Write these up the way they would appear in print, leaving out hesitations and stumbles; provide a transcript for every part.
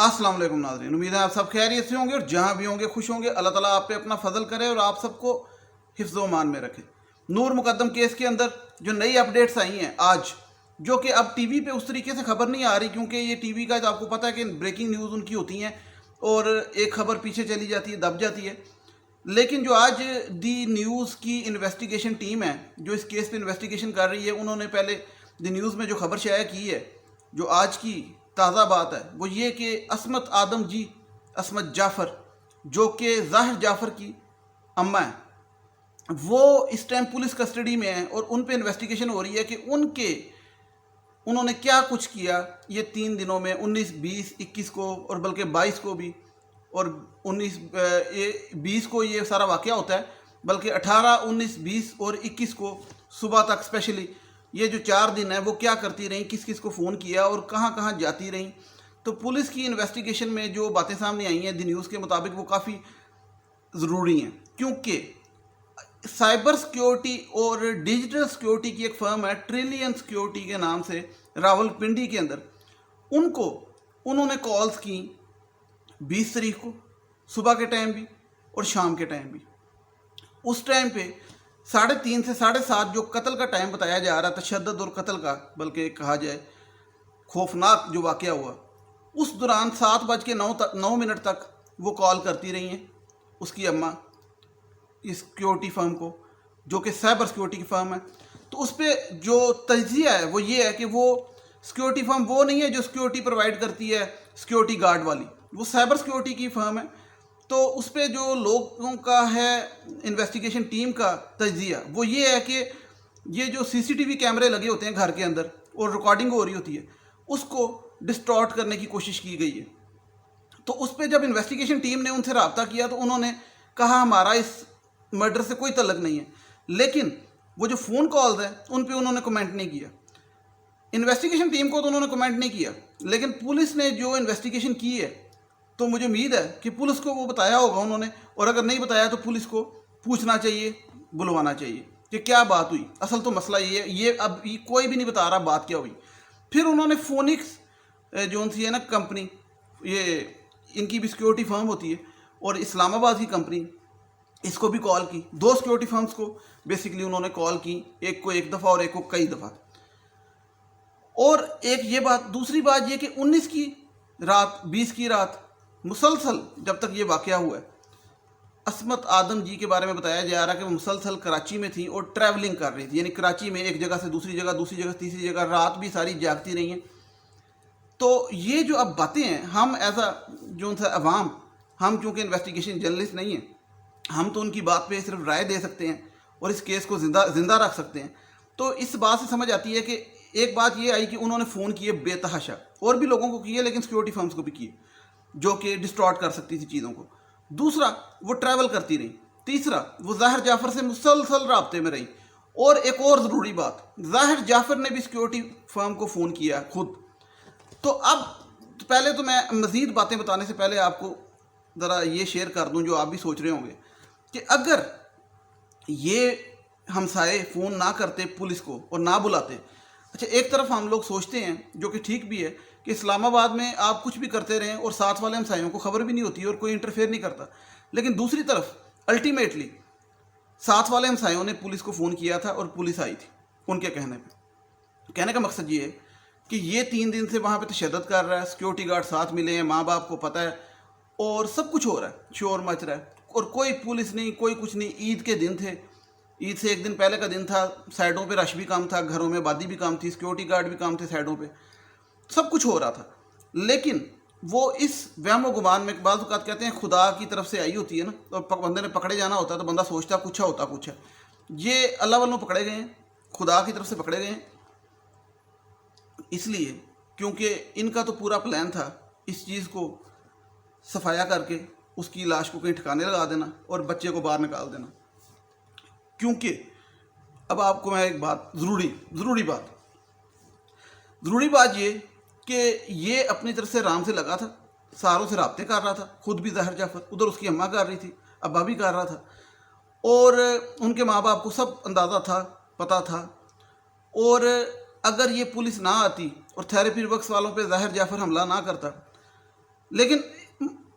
अस्सलाम वालेकुम नाज़रीन, उम्मीद है आप सब खैरियत से होंगे और जहाँ भी होंगे खुश होंगे। अल्लाह ताला आप पे अपना फजल करे और आप सबको हिफ्ज़ व अमान में रखे। नूर मुकद्दम केस के अंदर जो नई अपडेट्स आई हैं आज, जो कि अब टीवी पे उस तरीके से खबर नहीं आ रही, क्योंकि ये टीवी का तो आपको पता है कि ब्रेकिंग न्यूज़ उनकी होती हैं और एक खबर पीछे चली जाती है, दब जाती है। लेकिन जो आज दी न्यूज़ की इन्वेस्टिगेशन टीम है जो इस केस पे इन्वेस्टिगेशन कर रही है, उन्होंने पहले दी न्यूज़ में जो खबर शाया की है, जो आज की ताज़ा बात है, वो ये कि असमत आदम जी, असमत जाफ़र, जो कि ज़ाहिर जाफ़र की अम्मा है, वो इस टाइम पुलिस कस्टडी में है और उन पे इन्वेस्टिगेशन हो रही है कि उन्होंने क्या कुछ किया ये 3 दिनों में, 19, 20, 21 को और बल्कि 22 को भी, और 20 को ये सारा वाक़या होता है, बल्कि 18, 19, 20 और 21 को सुबह तक स्पेशली ये जो 4 दिन है वो क्या करती रहीं, किस किस को फ़ोन किया और कहाँ कहाँ जाती रहीं। तो पुलिस की इन्वेस्टिगेशन में जो बातें सामने आई हैं दी न्यूज़ के मुताबिक, वो काफ़ी ज़रूरी हैं, क्योंकि साइबर सिक्योरिटी और डिजिटल सिक्योरिटी की एक फर्म है ट्रिलियन सिक्योरिटी के नाम से, रावलपिंडी के अंदर। उन्होंने कॉल्स की 20 तारीख को सुबह के टाइम भी और शाम के टाइम भी। उस टाइम पे 3:30 से 7:30 जो कत्ल का टाइम बताया जा रहा, तशद्दुद और कत्ल का, बल्कि कहा जाए खौफनाक जो वाक़या हुआ, उस दौरान 7:09 तक वो कॉल करती रही हैं उसकी अम्मा इस सिक्योरिटी फर्म को, जो कि साइबर सिक्योरिटी की फर्म है। तो उस पर जो तज्जिया है वो ये है कि वो सिक्योरिटी फर्म वो नहीं है जो सिक्योरिटी प्रोवाइड करती है सिक्योरिटी गार्ड वाली, वो साइबर सिक्योरिटी की फर्म है। तो उस पर जो लोगों का है इन्वेस्टिगेशन टीम का तज्जिया वो ये है कि ये जो सीसीटीवी कैमरे लगे होते हैं घर के अंदर और रिकॉर्डिंग हो रही होती है, उसको डिस्टॉर्ट करने की कोशिश की गई है। तो उस पर जब इन्वेस्टिगेशन टीम ने उनसे रब्ता किया तो उन्होंने कहा हमारा इस मर्डर से कोई तल्लक नहीं है, लेकिन वो जो फ़ोन कॉल्स हैं उन पे उन्होंने कमेंट नहीं किया। इन्वेस्टिगेशन टीम को तो उन्होंने कमेंट नहीं किया, लेकिन पुलिस ने जो इन्वेस्टिगेशन की है तो मुझे उम्मीद है कि पुलिस को वो बताया होगा उन्होंने, और अगर नहीं बताया तो पुलिस को पूछना चाहिए, बुलवाना चाहिए कि क्या बात हुई। असल तो मसला ये है, ये अब कोई भी नहीं बता रहा बात क्या हुई। फिर उन्होंने फोनिक्स जो सी है ना कंपनी, ये इनकी भी सिक्योरिटी फर्म होती है और इस्लामाबाद की कंपनी, इसको भी कॉल की। 2 सिक्योरिटी फर्म्स को बेसिकली उन्होंने कॉल की, एक को एक दफ़ा और एक को कई दफ़ा। और एक ये बात, दूसरी बात ये कि 19 की रात, 20 की रात मुसलसल जब तक ये वाक़या हुआ है, असमत आदम जी के बारे में बताया जा रहा है कि वो मुसलसल कराची में थी और ट्रैवलिंग कर रही थी, यानी कराची में एक जगह से दूसरी जगह, दूसरी जगह तीसरी जगह, रात भी सारी जागती रही हैं। तो ये जो अब बातें हैं, हम एज अ जो अवाम, हम चूँकि इन्वेस्टिगेशन जर्नलिस्ट नहीं हैं, हम तो उनकी बात पे सिर्फ राय दे सकते हैं और इस केस को जिंदा रख सकते हैं। तो इस बात से समझ आती है कि एक बात ये आई कि उन्होंने फ़ोन किए बेतहाशा, और भी लोगों को किए, लेकिन सिक्योरिटी फर्म्स को भी किए जो कि डिस्टॉर्ट कर सकती थी चीज़ों को। दूसरा, वो ट्रैवल करती रही। तीसरा, वो ज़ाहिर जाफ़र से मुसलसल राब्ते में रही। और एक और ज़रूरी बात, ज़ाहिर जाफ़र ने भी सिक्योरिटी फर्म को फ़ोन किया खुद। तो अब पहले तो मैं मज़ीद बातें बताने से पहले आपको ज़रा ये शेयर कर दूं जो आप भी सोच रहे होंगे कि अगर ये हमसाए फ़ोन ना करते पुलिस को और ना बुलाते, अच्छा एक तरफ हम लोग सोचते हैं, जो कि ठीक भी है, कि इस्लामाबाद में आप कुछ भी करते रहें और साथ वाले हमसायों को खबर भी नहीं होती और कोई इंटरफेयर नहीं करता, लेकिन दूसरी तरफ अल्टीमेटली साथ वाले हमसायों ने पुलिस को फ़ोन किया था और पुलिस आई थी उनके कहने पर। कहने का मकसद ये है कि ये 3 दिन से वहाँ पे तशद्दुद कर रहा है, सिक्योरिटी गार्ड साथ मिले हैं, माँ बाप को पता है और सब कुछ हो रहा है, शोर मच रहा है, और कोई पुलिस नहीं, कोई कुछ नहीं। ईद के दिन थे, ईद से एक दिन पहले का दिन था, साइडों पे रश भी कम था, घरों में आबादी भी कम थी, सिक्योरिटी गार्ड भी कम थे साइडों पे, सब कुछ हो रहा था। लेकिन वो इस वहम गुमान में, बाज़ औक़ात कहते हैं खुदा की तरफ से आई होती है ना, तो बंदे ने पकड़े जाना होता है तो बंदा सोचता कुछ है होता कुछ है। ये अल्लाह वालों पकड़े गए हैं, खुदा की तरफ से पकड़े गए हैं, इसलिए क्योंकि इनका तो पूरा प्लान था इस चीज़ को सफाया करके उसकी लाश को कहीं ठिकाने लगा देना और बच्चे को बाहर निकाल देना। क्योंकि अब आपको मैं एक बात, ज़रूरी बात ये कि ये अपनी तरफ से राम से लगा था, सारों से राब्ते कर रहा था, खुद भी ज़ाहिर जाफ़र, उधर उसकी अम्मा कर रही थी, अब्बा भी कर रहा था, और उनके माँ बाप को सब अंदाज़ा था, पता था। और अगर ये पुलिस ना आती और थेरेपी वर्क्स वालों पे ज़ाहिर जाफ़र हमला ना करता, लेकिन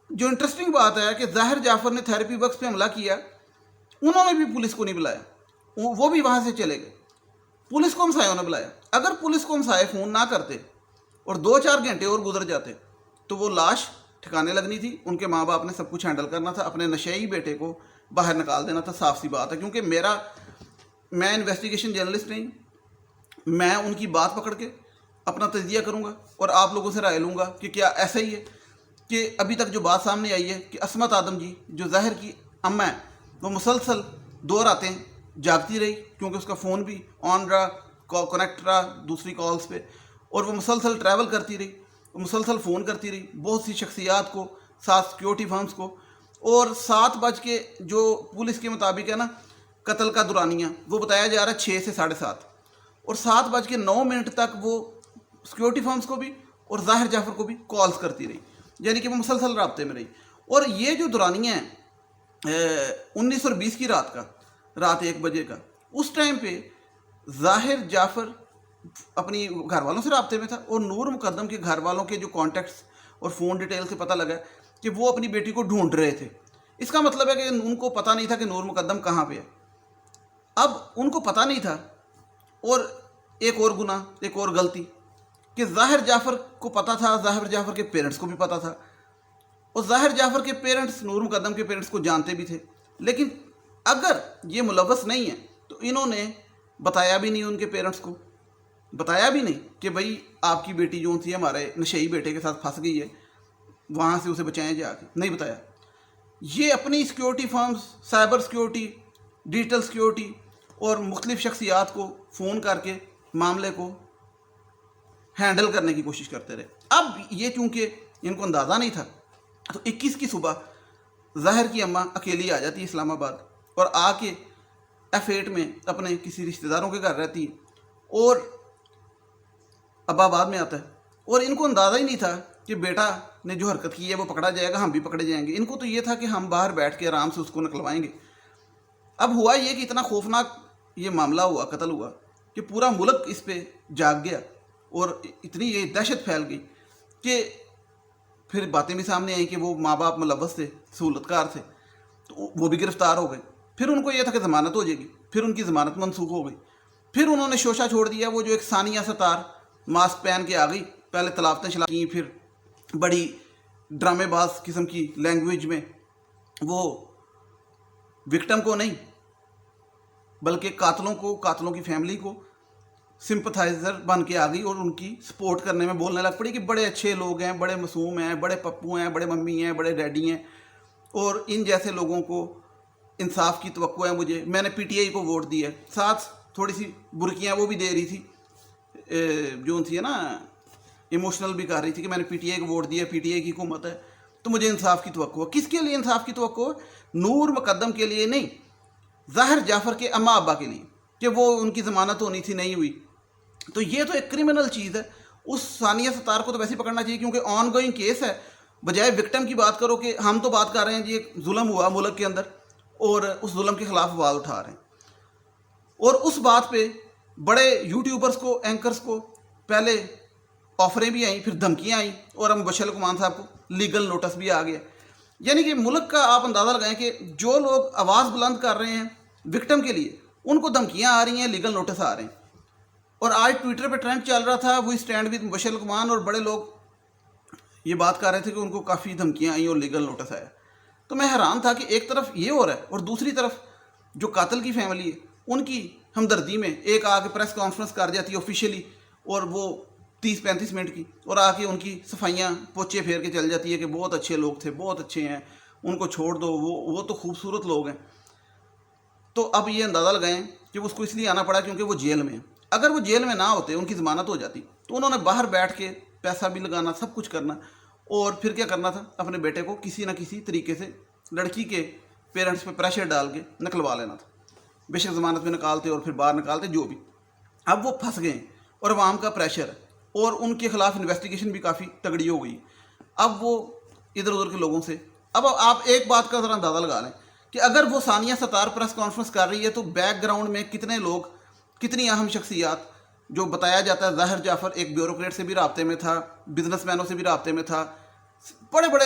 जो इंटरेस्टिंग बात है कि ज़ाहिर जाफ़र ने थेरेपी बक्स पे हमला किया, उन्होंने भी पुलिस को नहीं बुलाया, वो भी वहाँ से चले गए। पुलिस को हमसायों ने बुलाया। अगर पुलिस को हमसाए फ़ोन ना करते और 2-4 घंटे और गुजर जाते तो वो लाश ठिकाने लगनी थी। उनके माँ बाप ने सब कुछ हैंडल करना था, अपने नशेई बेटे को बाहर निकाल देना था। साफ सी बात है, क्योंकि मैं इन्वेस्टिगेशन जर्नलिस्ट नहीं, मैं उनकी बात पकड़ के अपना तजिया करूँगा और आप लोगों से राय लूँगा कि क्या ऐसा ही है कि अभी तक जो बात सामने आई है कि असमत आदम जी जो ज़ाहिर की अम्मा है, वो मुसलसल 2 रातें जागती रही, क्योंकि उसका फ़ोन भी ऑन रहा, कनेक्ट रहा दूसरी कॉल्स पे, और वो मुसलसल ट्रैवल करती रही, मुसलसल फ़ोन करती रही बहुत सी शख्सियात को, 7 सिक्योरिटी फर्म्स को। और 7 बज के जो पुलिस के मुताबिक है ना कत्ल का दुरानिया, वो बताया जा रहा है 6 से 7:30, और 7:09 तक वो सिक्योरिटी फर्म्स को भी और ज़ाहिर जाफ़र को भी कॉल्स करती रही, यानी कि वो मुसलसल राब्ते में रही। और ये जो दुरानिया है 19 और 20 की रात 1 बजे का, उस टाइम पे ज़ाहिर जाफ़र अपनी घर वालों से राब्ते में था, और नूर मुकद्दम के घर वालों के जो कॉन्टैक्ट्स और फ़ोन डिटेल से पता लगा कि वो अपनी बेटी को ढूंढ रहे थे। इसका मतलब है कि उनको पता नहीं था कि नूर मुकद्दम कहाँ पे है। अब उनको पता नहीं था, और एक और गुनाह, एक और गलती कि ज़ाहिर जाफ़र को पता था, ज़ाहिर जाफ़र के पेरेंट्स को भी पता था, और ज़ाहिर जाफ़र के पेरेंट्स नूर मुकद्दम के पेरेंट्स को जानते भी थे। लेकिन अगर ये मुलव्वस नहीं है तो इन्होंने बताया भी नहीं, उनके पेरेंट्स को बताया भी नहीं कि भाई आपकी बेटी जो थी हमारे नशेई बेटे के साथ फंस गई है, वहाँ से उसे बचाएं जाके, नहीं बताया। ये अपनी security firms, cyber security, digital security और मुख्तलिफ शख्सियात को फ़ोन करके मामले को हैंडल करने की कोशिश करते रहे। अब ये चूँकि इनको अंदाज़ा नहीं था, तो 21 की सुबह ज़ाहिर की अम्मा अकेली आ जाती है इस्लामाबाद, और आके F8 में अपने किसी रिश्तेदारों के घर रहती है, और अब्बा बाद में आता है। और इनको अंदाज़ा ही नहीं था कि बेटा ने जो हरकत की है वो पकड़ा जाएगा, हम भी पकड़े जाएंगे। इनको तो ये था कि हम बाहर बैठ के आराम से उसको निकलवाएंगे। अब हुआ ये कि इतना खौफनाक ये मामला हुआ, कत्ल हुआ, कि पूरा मुल्क इस पे जाग गया, और इतनी ये दहशत फैल गई कि फिर बातें भी सामने आई कि वो माँ बाप मुलव्वस थे, सहूलतकार थे, तो वो भी गिरफ्तार हो गए। फिर उनको ये था कि ज़मानत हो जाएगी, फिर उनकी ज़मानत मनसूख हो गई। फिर उन्होंने शोशा छोड़ दिया। वो जो एक सानिया सतार मास्क पहन के आ गई, पहले तलावतें चला की, फिर बड़ी ड्रामेबाज किस्म की लैंग्वेज में वो विक्टिम को नहीं बल्कि कातलों की फैमिली को सिंपथाइज़र बन के आ गई, और उनकी सपोर्ट करने में बोलने लग पड़ी कि बड़े अच्छे लोग हैं, बड़े मासूम हैं, बड़े पप्पू हैं, बड़े मम्मी हैं, बड़े डैडी हैं, और इन जैसे लोगों को इंसाफ की तवक्को है मुझे, मैंने PTI को वोट दिया। साथ थोड़ी सी बुरकियाँ वो भी दे रही थी, जो थी ना इमोशनल भी कर रही थी कि मैंने PTI को वोट दिया, PTI की हुकूमत है, तो मुझे इंसाफ की तवक्को है। किसके लिए इंसाफ की तवक्को है? नूर मुकद्दम के लिए नहीं, ज़ाहिर जाफ़र के अम्मा अब्बा के लिए, कि वो उनकी ज़मानत होनी थी, नहीं हुई। तो ये तो एक क्रिमिनल चीज़ है। उस सानिया सतार को तो वैसे ही पकड़ना चाहिए, क्योंकि ऑन गोइंग केस है। बजाय विक्टिम की बात करो कि हम तो बात कर रहे हैं जी एक जुल्म हुआ मुल्क के अंदर, और उस जुल्म के ख़िलाफ़ आवाज़ उठा रहे हैं, और उस बात पे बड़े यूट्यूबर्स को, एंकर्स को पहले ऑफरें भी आई, फिर धमकियाँ आई, और हम मुबश्शिर लुकमान साहब को लीगल नोटिस भी आ गया। यानी कि मुल्क का आप अंदाज़ा लगाएं कि जो लोग आवाज़ बुलंद कर रहे हैं विक्टिम के लिए, उनको धमकियाँ आ रही हैं, लीगल नोटिस आ रहे हैं। और आज ट्विटर पे ट्रेंड चल रहा था, वो स्टैंड विद मुबश्शिर लुकमान, और बड़े लोग ये बात कर रहे थे कि उनको काफ़ी धमकियाँ आई और लीगल नोटिस आया। तो मैं हैरान था कि एक तरफ ये हो रहा है, और दूसरी तरफ जो कातिल की फैमिली है उनकी हमदर्दी में एक आके प्रेस कॉन्फ्रेंस कर जाती है ऑफिशियली, और वो 30-35 मिनट की, और आके उनकी सफाइयाँ पोचे फेर के चल जाती है कि बहुत अच्छे लोग थे, बहुत अच्छे हैं, उनको छोड़ दो, वो तो खूबसूरत लोग हैं। तो अब ये अंदाज़ा लगाएं कि उसको इसलिए आना पड़ा क्योंकि वो जेल में है। अगर वो जेल में ना होते, उनकी ज़मानत हो जाती, तो उन्होंने बाहर बैठ के पैसा भी लगाना, सब कुछ करना, और फिर क्या करना था, अपने बेटे को किसी न किसी तरीके से लड़की के पेरेंट्स पे प्रेशर डाल के निकलवा लेना था। बेशक ज़मानत में निकालते और फिर बाहर निकालते, जो भी। अब वो फंस गए, और अवाम का प्रेशर है, और उनके खिलाफ इन्वेस्टिगेशन भी काफ़ी तगड़ी हो गई। अब वो इधर उधर के लोगों से, अब आप एक बात का ज़रा अंदाज़ा लगा लें कि अगर वो सानिया सतार प्रेस कॉन्फ्रेंस कर रही है, तो बैकग्राउंड में कितने लोग, कितनी अहम शख्सियात, जो बताया जाता है ज़ाहिर जाफ़र एक ब्यूरोक्रेट से भी राब्ते में था, बिजनेसमैनों से भी राब्ते में था, बड़े बड़े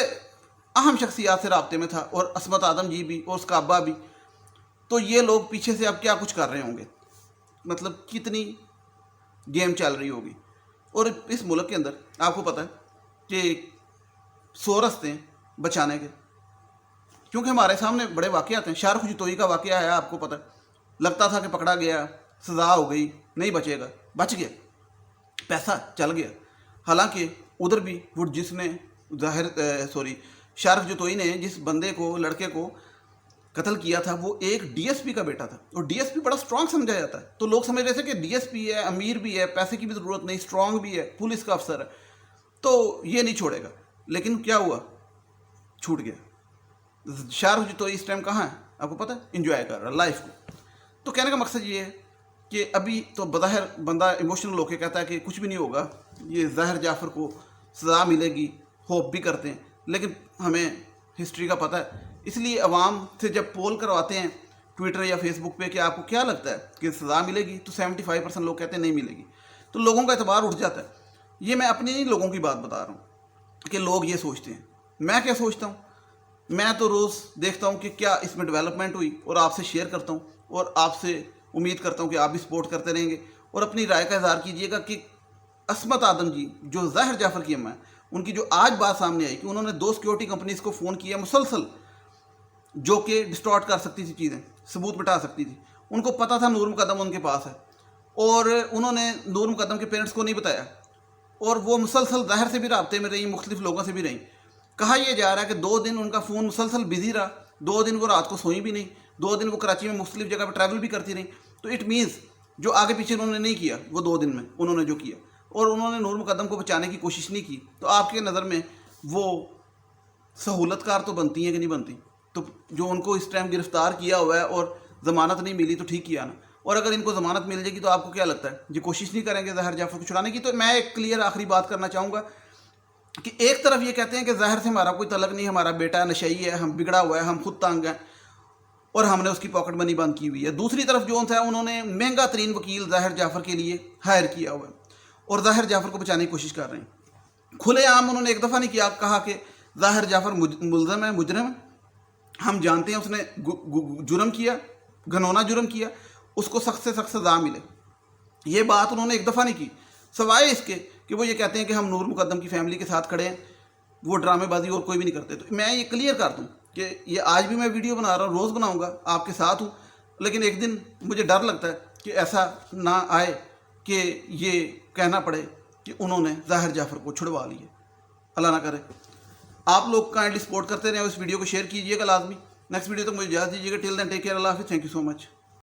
अहम शख्सियात से राब्ते में था, और असमत आदम जी भी और उसका अब्बा भी। तो ये लोग पीछे से अब क्या कुछ कर रहे होंगे, मतलब कितनी गेम चल रही होगी। और इस मुल्क के अंदर आपको पता है कि 100 रास्ते हैं बचाने के, क्योंकि हमारे सामने बड़े वाक़े आते हैं। शाहरुख जतोई का वाक़या आया, आपको पता है, लगता था कि पकड़ा गया, सज़ा हो गई, नहीं बचेगा, बच गया, पैसा चल गया। हालांकि उधर भी वो जिसने शाहरुख जतोई ने जिस बंदे को, लड़के को कत्ल किया था, वो एक डीएसपी का बेटा था, और डीएसपी बड़ा स्ट्रांग समझा जाता है। तो लोग समझ रहे थे कि डीएसपी है, अमीर भी है, पैसे की भी ज़रूरत नहीं, स्ट्रांग भी है, पुलिस का अफसर है, तो ये नहीं छोड़ेगा। लेकिन क्या हुआ, छूट गया। शाहरुख जतोई इस टाइम कहाँ है आपको पता है, इंजॉय कर रहा है लाइफ को। तो कहने का मकसद ये है कि अभी तो बज़ाहिर बंदा इमोशनल होकर कहता है कि कुछ भी नहीं होगा, ये ज़ाहिर जाफ़र को सज़ा मिलेगी, होप भी करते हैं, लेकिन हमें हिस्ट्री का पता है। इसलिए अवाम से जब पोल करवाते हैं ट्विटर या फेसबुक पे कि आपको क्या लगता है कि सज़ा मिलेगी, तो 75% लोग कहते हैं नहीं मिलेगी, तो लोगों का एतबार उठ जाता है। ये मैं अपनी नहीं, लोगों की बात बता रहा हूँ कि लोग ये सोचते हैं। मैं क्या सोचता हूँ, मैं तो रोज़ देखता हूँ कि क्या इसमें डेवलपमेंट हुई, और आपसे शेयर करता हूँ, और आपसे उम्मीद करता हूँ कि आप भी सपोर्ट करते रहेंगे और अपनी राय का इज़हार कीजिएगा कि असमत आदम जी जो ज़ाहिर जाफ़र की अम्मा है, उनकी जो आज बात सामने आई कि उन्होंने 2 सिक्योरिटी कंपनीज़ को फ़ोन किया मुसलसल, जो कि डिस्टॉर्ट कर सकती थी चीज़ें, सबूत मिटा सकती थी। उनको पता था नूर मुकद्दम उनके पास है, और उन्होंने नूर मुकद्दम के पेरेंट्स को नहीं बताया, और वो मुसलसल ज़ाहिर से भी राब्ते में रही, मुख्तलिफ लोगों से भी रही। कहा यह जा रहा है कि 2 दिन उनका फ़ोन मुसलसल बिजी रहा, 2 दिन वो रात को सोई भी नहीं, 2 दिन वो कराची में मुख्तलिफ जगह पर ट्रैवल भी करती रही। तो इट मीन्स जो आगे पीछे उन्होंने नहीं किया, वो 2 दिन में उन्होंने जो किया, और उन्होंने नूर मुकद्दम को बचाने की कोशिश नहीं की, तो आपके नज़र में वो सहूलतकार तो बनती हैं कि नहीं बनती? तो जो उनको इस टाइम गिरफ़्तार किया हुआ है और ज़मानत नहीं मिली, तो ठीक किया ना। और अगर इनको ज़मानत मिल जाएगी तो आपको क्या लगता है, ये कोशिश नहीं करेंगे ज़ाहिर जाफ़र को छुड़ाने की? तो मैं एक क्लियर आखिरी बात करना चाहूँगा कि एक तरफ ये कहते हैं कि ज़ाहिर से हमारा कोई तलक नहीं, हमारा बेटा नशई है, हम बिगड़ा हुआ है, हम खुद तंग हैं, और हमने उसकी पॉकेट मनी बंद की हुई है। दूसरी तरफ जो है उन्होंने महंगा तरीन वकील ज़ाहिर जाफ़र के लिए हायर किया हुआ है, और ज़ाहिर जाफ़र को बचाने की कोशिश कर रहे हैं। खुलेआम उन्होंने एक दफ़ा नहीं किया, कहा कि ज़ाहिर जाफ़र मुल्ज़म है, मुजरिम है, हम जानते हैं उसने जुर्म किया, घनौना जुर्म किया, उसको सख्त से सख्त सज़ा मिले। ये बात उन्होंने एक दफ़ा नहीं की, सवाए इसके कि वो ये कहते हैं कि हम नूर मुकद्दम की फैमिली के साथ खड़े हैं, वो ड्रामेबाजी और कोई भी नहीं करते। तो मैं ये क्लियर कर दूँ कि ये आज भी मैं वीडियो बना रहा हूँ, रोज़ बनाऊँगा, आपके साथ हूँ, लेकिन एक दिन मुझे डर लगता है कि ऐसा ना आए कि ये कहना पड़े कि उन्होंने ज़ाहिर जाफ़र को छुड़वा लिया। अल्लाह ना करे। आप लोग काइंडली सपोर्ट करते रहें, इस वीडियो को शेयर कीजिएगा लाजमी। नेक्स्ट वीडियो तक मुझे इजाज़त दीजिएगा। टिल देन टेक केयर, अल्लाह हाफ़िज़, थैंक यू सो मच।